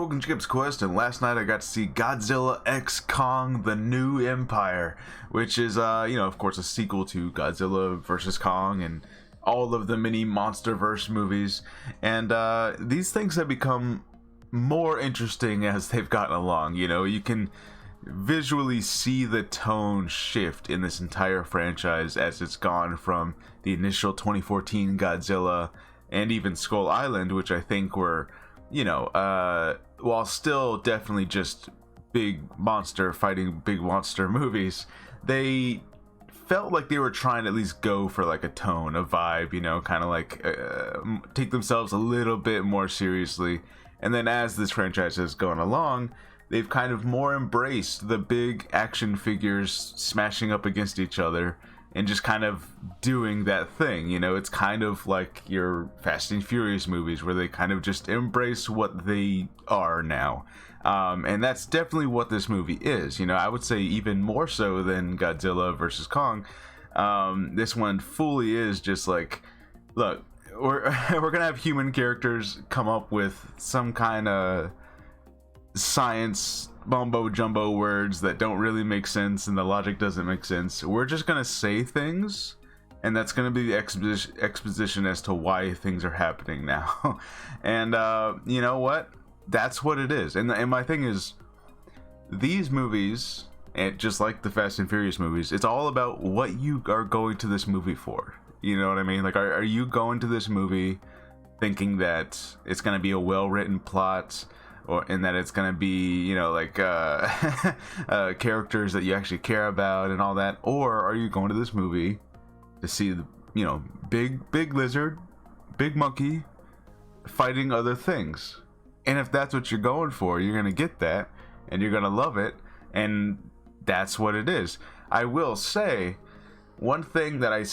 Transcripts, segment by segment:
Broken Chip's Quest, and last night I got to see Godzilla X Kong: The New Empire, which is, of course, a sequel to Godzilla vs. Kong and all of the mini monsterverse movies. And these things have become more interesting as they've gotten along. You can visually see the tone shift in this entire franchise as it's gone from the initial 2014 Godzilla and even Skull Island, which I think were, while still definitely just big monster fighting big monster movies, they felt like they were trying to at least go for like a tone, a vibe, kind of like take themselves a little bit more seriously. And then as this franchise has gone along, they've kind of more embraced the big action figures smashing up against each other and just kind of doing that thing. It's kind of like your Fast and Furious movies where they kind of just embrace what they are now. And that's definitely what this movie is. I would say even more so than Godzilla versus Kong. This one fully is just like, look, we're gonna have human characters come up with some kind of science mumbo jumbo words that don't really make sense and the logic doesn't make sense. We're just gonna say things, and that's gonna be the exposition as to why things are happening now. And you know what? That's what it is. And my thing is, these movies, and just like the Fast and Furious movies, it's all about what you are going to this movie for. You know what I mean? Like, are you going to this movie thinking that it's gonna be a well-written plot, and that it's gonna be, characters that you actually care about and all that? Or are you going to this movie to see the, big lizard, big monkey fighting other things? And if that's what you're going for, you're gonna get that, and you're gonna love it, and that's what it is. I will say, one thing that I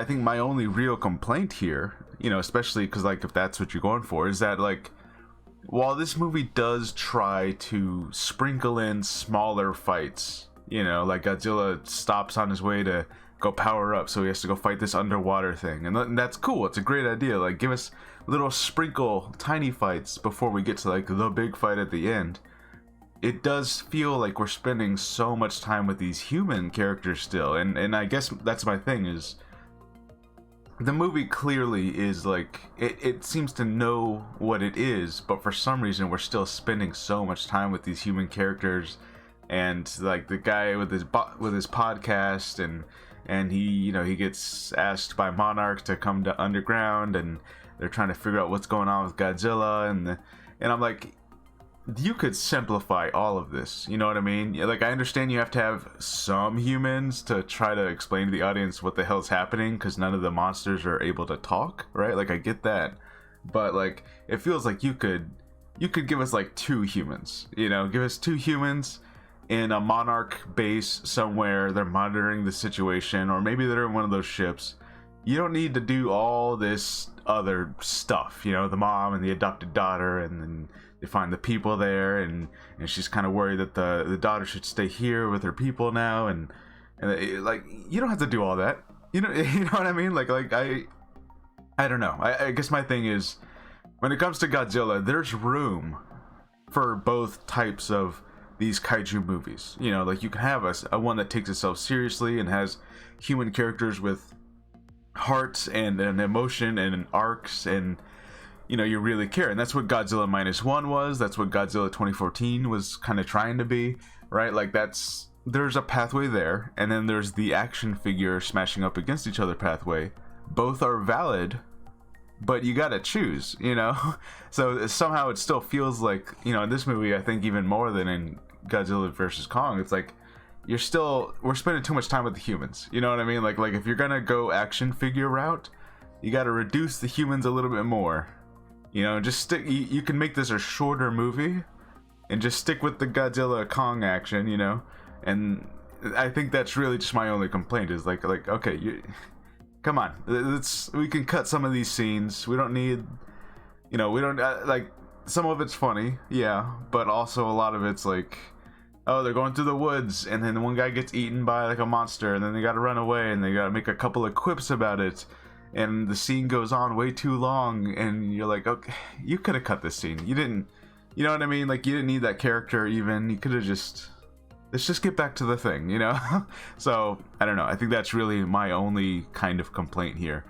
think my only real complaint here, especially because, like, if that's what you're going for, is that, like, while this movie does try to sprinkle in smaller fights, like Godzilla stops on his way to go power up, so he has to go fight this underwater thing, and that's cool. It's a great idea. Like, give us little sprinkle tiny fights before we get to like the big fight at the end. It does feel like we're spending so much time with these human characters still, and I guess that's my thing, is the movie clearly is like, it seems to know what it is, but for some reason we're still spending so much time with these human characters. And like the guy with his podcast, and he gets asked by Monarch to come to underground, and they're trying to figure out what's going on with Godzilla, and I'm like, you could simplify all of this, you know what I mean? Like, I understand you have to have some humans to try to explain to the audience what the hell's happening, because none of the monsters are able to talk, right? Like, I get that, but like, it feels like you could give us like 2 humans, give us 2 humans in a Monarch base somewhere. They're monitoring the situation, or maybe they're in one of those ships. You don't need to do all this other stuff, the mom and the adopted daughter, and then they find the people there, and she's kind of worried that the daughter should stay here with her people now, and like, you don't have to do all that, you know what I mean? Like I don't know. I guess my thing is, when it comes to Godzilla, there's room for both types of these kaiju movies. Like, you can have a one that takes itself seriously and has human characters with hearts and an emotion and an arcs, and you really care. And that's what Godzilla -1 was. That's what Godzilla 2014 was kind of trying to be, right? Like, there's a pathway there, and then there's the action figure smashing up against each other pathway. Both are valid, but you gotta choose, So somehow it still feels like, in this movie, I think even more than in Godzilla versus Kong, it's like we're spending too much time with the humans, you know what I mean? Like if you're gonna go action figure route, you gotta reduce the humans a little bit more. Just stick. You can make this a shorter movie, and just stick with the Godzilla Kong action, And I think that's really just my only complaint, is like okay, come on, we can cut some of these scenes. We don't need, we don't like, some of it's funny, yeah, but also a lot of it's like, oh, they're going through the woods, and then one guy gets eaten by like a monster, and then they gotta run away, and they gotta make a couple of quips about it, and the scene goes on way too long, and you're like, okay, you could have cut this scene. You didn't You know what I mean? Like, you didn't need that character even. You could have just, let's just get back to the thing, you know? So, I don't know. I think that's really my only kind of complaint here.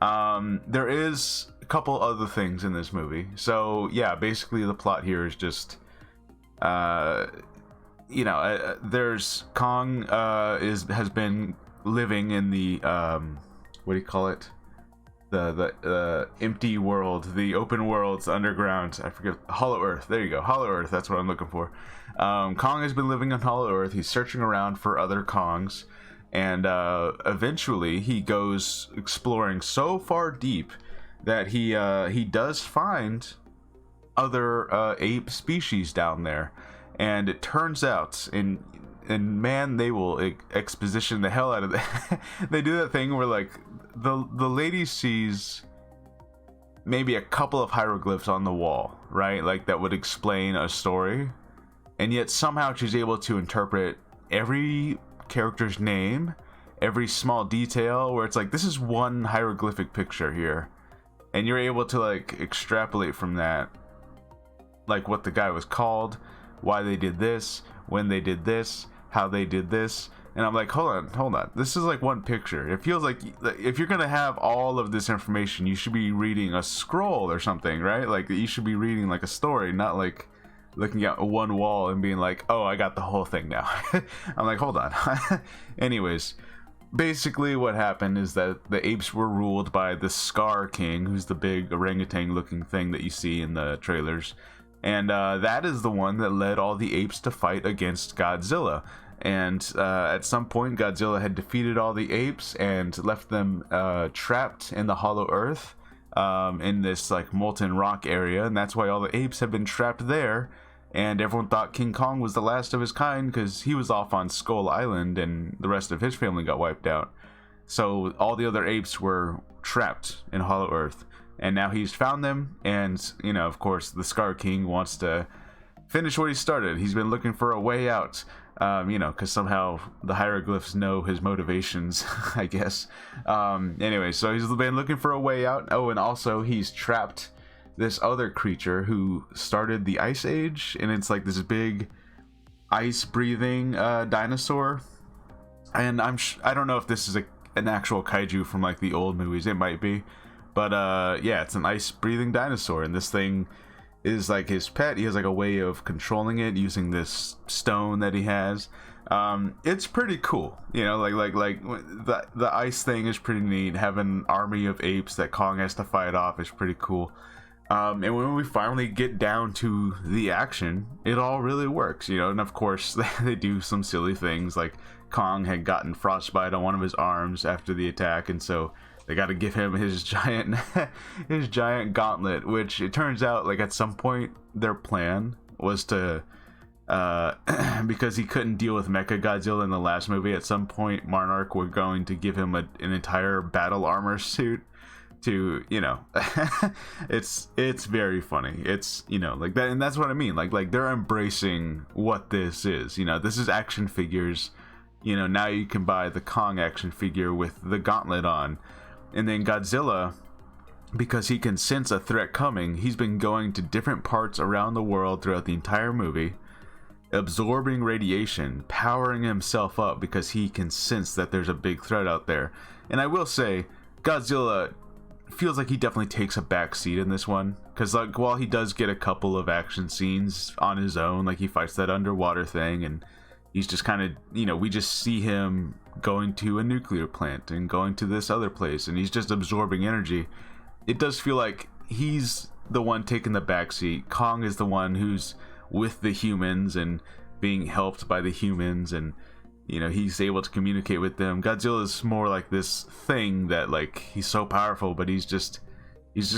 There is a couple other things in this movie. So, yeah, basically the plot here is just, there's Kong has been living in the, what do you call it? The empty world, the open worlds underground. I forget, Hollow Earth. There you go, Hollow Earth. That's what I'm looking for. Kong has been living on Hollow Earth. He's searching around for other Kongs, and eventually he goes exploring so far deep that he does find other ape species down there, and it turns out and man, they will exposition the hell out of that. They do that thing where like the lady sees maybe a couple of hieroglyphs on the wall, right? Like that would explain a story, and yet somehow she's able to interpret every character's name, every small detail, where it's like, this is one hieroglyphic picture here, and you're able to like extrapolate from that, like what the guy was called, why they did this, when they did this, how they did this. And I'm like, hold on, this is like one picture. It feels like if you're gonna have all of this information, you should be reading a scroll or something, right? Like you should be reading like a story, not like looking at one wall and being like, oh, I got the whole thing now. I'm like, hold on. Anyways, basically what happened is that the apes were ruled by the Scar King, who's the big orangutan looking thing that you see in the trailers. And that is the one that led all the apes to fight against Godzilla. And at some point, Godzilla had defeated all the apes and left them trapped in the Hollow Earth, in this like molten rock area. And that's why all the apes have been trapped there. And everyone thought King Kong was the last of his kind because he was off on Skull Island and the rest of his family got wiped out. So all the other apes were trapped in Hollow Earth. And now he's found them, and, you know, of course, the Scar King wants to finish what he started. He's been looking for a way out, because somehow the hieroglyphs know his motivations, I guess. Anyway, so he's been looking for a way out. Oh, and also he's trapped this other creature who started the Ice Age, and it's like this big ice-breathing dinosaur. And I don't know if this is an actual kaiju from, like, the old movies. It might be. But, yeah, it's an ice-breathing dinosaur, and this thing is, like, his pet. He has, like, a way of controlling it using this stone that he has. It's pretty cool, you know, like the ice thing is pretty neat. Having an army of apes that Kong has to fight off is pretty cool. And when we finally get down to the action, it all really works, you know, and of course, they do some silly things, like Kong had gotten frostbite on one of his arms after the attack, and so they got to give him his giant his giant gauntlet, which it turns out, like, at some point their plan was to because he couldn't deal with Mecha Godzilla in the last movie, at some point Monarch were going to give him an entire battle armor suit to, you know, it's very funny. It's, you know, like that, and that's what I mean, like they're embracing what this is, you know, this is action figures, you know, now you can buy the Kong action figure with the gauntlet on. And then Godzilla, because he can sense a threat coming, he's been going to different parts around the world throughout the entire movie, absorbing radiation, powering himself up because he can sense that there's a big threat out there. And I will say, Godzilla feels like he definitely takes a back seat in this one, because, like, while he does get a couple of action scenes on his own, like he fights that underwater thing, and he's just kind of, you know, we just see him going to a nuclear plant and going to this other place, and he's just absorbing energy. It does feel like he's the one taking the backseat. Kong is the one who's with the humans and being helped by the humans, and, you know, he's able to communicate with them. Godzilla is more like this thing that, like, he's so powerful, but he's just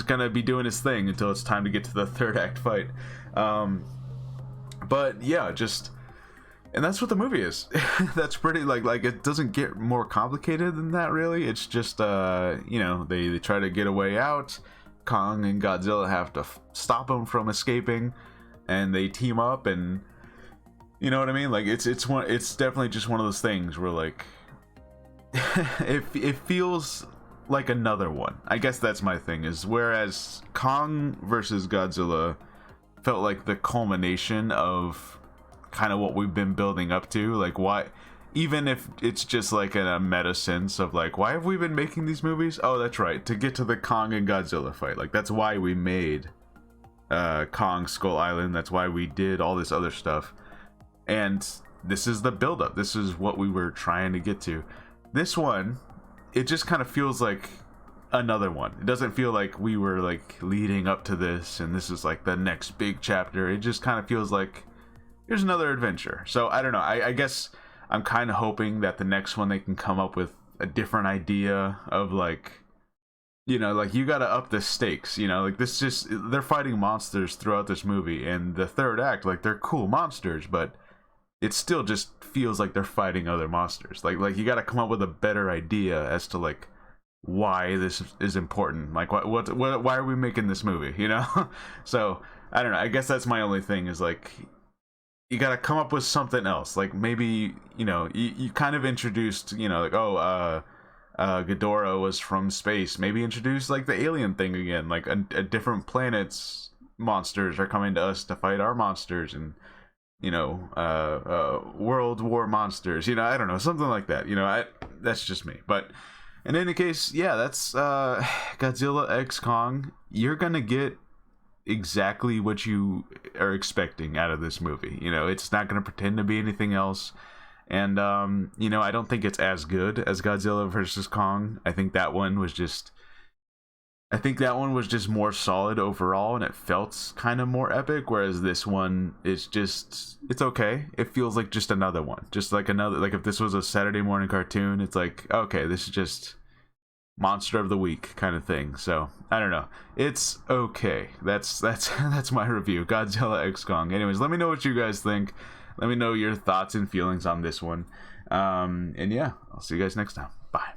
gonna be doing his thing until it's time to get to the third act fight. But yeah, just, and that's what the movie is. That's pretty, like it doesn't get more complicated than that, really. It's just, you know, they try to get a way out. Kong and Godzilla have to stop him from escaping, and they team up, and, you know what I mean? Like, it's definitely just one of those things where, like, it feels like another one. I guess that's my thing, is whereas Kong versus Godzilla felt like the culmination of kind of what we've been building up to. Like, why, even if it's just like in a meta sense of like, why have we been making these movies? Oh, that's right, to get to the Kong and Godzilla fight. Like, that's why we made Kong Skull Island. That's why we did all this other stuff. And this is the buildup. This is what we were trying to get to. This one, it just kind of feels like another one. It doesn't feel like we were like leading up to this and this is like the next big chapter. It just kind of feels like here's another adventure. So I don't know. I guess I'm kind of hoping that the next one they can come up with a different idea of like, you know, like you gotta up the stakes, you know, like this just, they're fighting monsters throughout this movie, and the third act, like they're cool monsters, but it still just feels like they're fighting other monsters. Like you gotta come up with a better idea as to like why this is important. Like what why are we making this movie, you know? So I don't know, I guess that's my only thing is like, you gotta come up with something else. Like maybe, you know, you kind of introduced, you know, like Ghidorah was from space. Maybe introduce like the alien thing again, like a different planet's monsters are coming to us to fight our monsters, and you know, world war monsters, you know, I don't know, something like that, you know. That's just me. But in any case, yeah, that's Godzilla x Kong. You're gonna get exactly what you are expecting out of this movie. You know, it's not gonna pretend to be anything else. And you know, I don't think it's as good as Godzilla versus Kong. I think that one was just more solid overall, and it felt kind of more epic, whereas this one is just, it's okay. It feels like just another one. Just like another, like if this was a Saturday morning cartoon, it's like, okay, this is just monster of the week kind of thing. So I don't know, it's okay. That's that's my review, Godzilla x Kong. Anyways, let me know what you guys think. Let me know your thoughts and feelings on this one. And yeah, I'll see you guys next time. Bye.